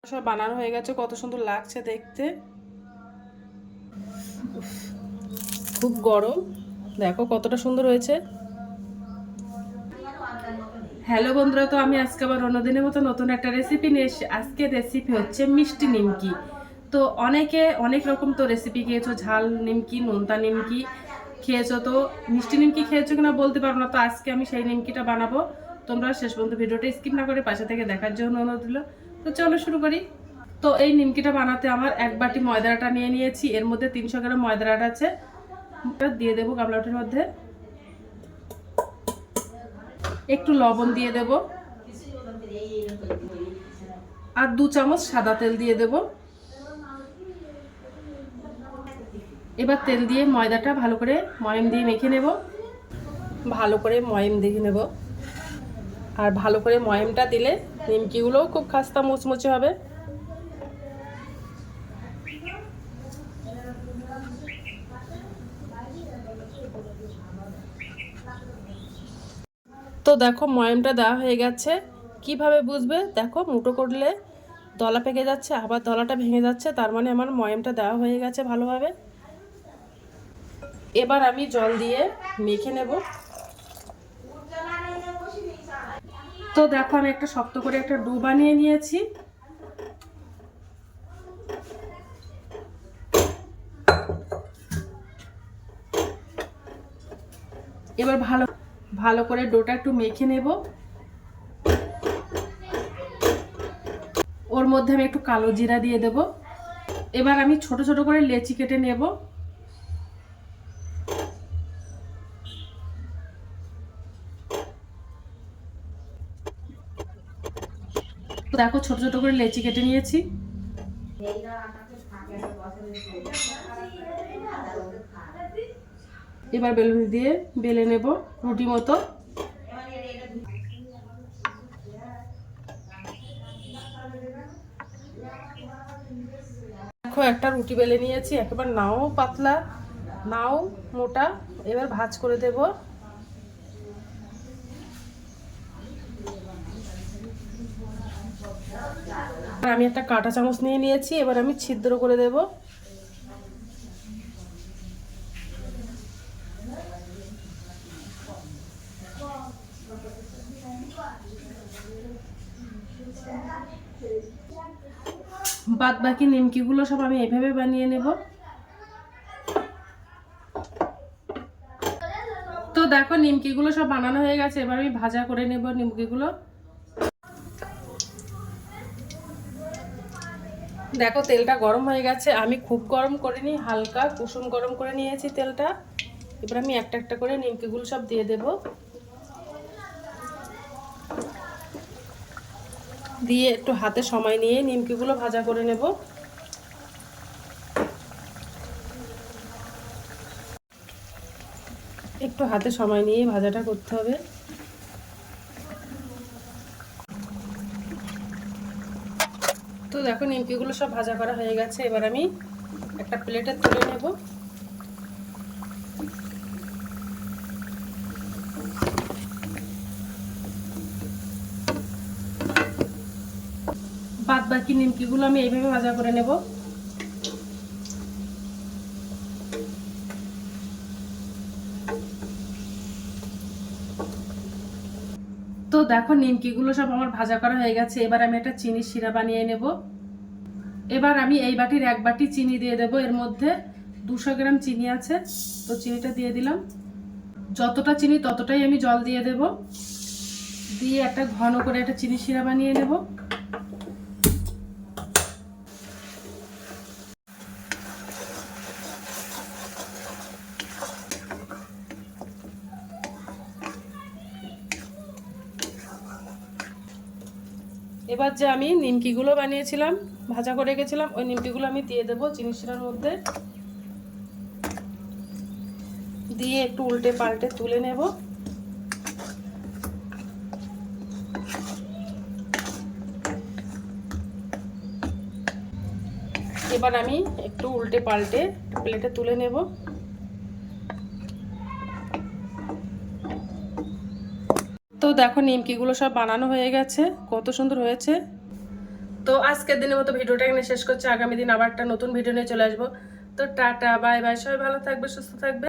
সব বানানো হয়ে গেছে, কত সুন্দর লাগছে দেখতে। খুব গরম, দেখো কতটা সুন্দর হয়েছে। হ্যালো বন্ধুরা, তো আমি আজকে আবার অন্যদিনের মতো নতুন একটা রেসিপি নিয়ে এসেছি। আজকের রেসিপি হচ্ছে মিষ্টি নিমকি। তো অনেকে অনেক রকম তো রেসিপি খেয়েছো, ঝাল নিমকি, নোনতা নিমকি খেয়েছো, তো মিষ্টি নিমকি খেয়েছো কিনা বলতে পারবো না। তো আজকে আমি সেই নিমকিটা বানাবো। তোমরা শেষ পর্যন্ত ভিডিওটা স্কিপ না করে পাশে থেকে দেখার জন্য অনুরোধ দিল। তো চলো শুরু করি। তো এই নিমকিটা বানাতে আমার এক বাটি ময়দা আটা নিয়ে নিয়েছি। এর মধ্যে 300 গ্রাম ময়দা আটা আছে, দিয়ে দেবো গামলাটির মধ্যে। একটু লবণ দিয়ে দেব, আর 2 চামচ সাদা তেল দিয়ে দেব। এবার তেল দিয়ে ময়দাটা ভালো করে ময়ম দিয়ে মেখে নেব, ভালো করে ময়ম দিয়ে নেব। আর ভালো করে ময়মটা দিলে নিমকিগুলোও খুব খাস্তা মুচমুচে হবে। তো দেখো ময়মটা দেওয়া হয়ে গেছে। কিভাবে বুঝবে? দেখো মুঠো করলে দলা পেকে যাচ্ছে, আবার দলাটা ভেঙে যাচ্ছে, তার মানে আমার ময়মটা দেওয়া হয়ে গেছে ভালোভাবে। এবার আমি জল দিয়ে মেখে নেব। তো দেখো আমি একটা শক্ত করে একটা ডো বানিয়ে নিয়েছি। এবার ভালো ভালো করে ডোটা একটু মেখে নেব। ওর মধ্যে আমি একটু কালো জিরা দিয়ে দেব। এবার আমি ছোট ছোট করে লেচি কেটে নেব। দেখো ছোট ছোট করে লেচি কেটে নিয়েছি। এবার বেলুন দিয়ে বেলে নেব রুটি মতো। দেখো একটা রুটি বেলে নিয়েছি, একেবারে নাও পাতলা নাও মোটা। এবার ভাঁজ করে দেব। আমি একটা কাঁটা চামচ নিয়ে নিয়েছি, এবার আমি ছিদ্র করে দেব। বাদ বাকি নিমকিগুলো সব আমি এভাবে বানিয়ে নেব। তো দেখো নিমকিগুলো সব বানানো হয়ে গেছে, এবার আমি ভাজা করে নেব নিমকিগুলো। দেখো তেলটা গরম হয়ে গেছে, আমি খুব গরম করিনি, হালকা কুসুম গরম করে নিয়েছি তেলটা। এবার আমি একটা একটা করে নিমকিগুলো সব দিয়ে দেব। দিয়ে একটু হাতে সময় নিয়ে নিমকিগুলো ভাজা করে নেব। একটু হাতে সময় নিয়ে ভাজাটা করতে হবে। তো দেখো নিমকিগুলো সব ভাজা করা হয়ে গেছে, এবার আমি একটা প্লেটে তুলে নেব। বাদ বাকি নিমকিগুলো আমি এইভাবে ভাজা করে নেব। তো দেখো নিমকিগুলো সব আমার ভাজা করা হয়ে গেছে, এবার আমি একটা চিনির শিরা বানিয়ে নেব। এবার আমি এই বাটির এক বাটি চিনি দিয়ে দেব। এর মধ্যে 200 গ্রাম চিনি আছে, তো চিনিটা দিয়ে দিলাম। যতটা চিনি ততটাই আমি জল দিয়ে দেব। দিয়ে একটা ঘন করে একটা চিনি শিরা বানিয়ে নেব। এবার যে আমি নিমকিগুলো বানিয়েছিলাম, ভাজা করে রেখেছিলাম, ওই নিমকিগুলো আমি দিয়ে দেবো চিনি শিরার মধ্যে। দিয়ে একটু উল্টে পাল্টে তুলে নেব। এবার আমি একটু উল্টে পাল্টে প্লেটে তুলে নেব। তো দেখো নিমকিগুলো সব বানানো হয়ে গেছে, কত সুন্দর হয়েছে। তো আজকের দিনের মতো ভিডিওটা এখানে শেষ করছি, আগামী দিন আবার একটা নতুন ভিডিও নিয়ে চলে আসবো। তো টাটা, বাই বাই, সবাই ভালো থাকবে, সুস্থ থাকবে।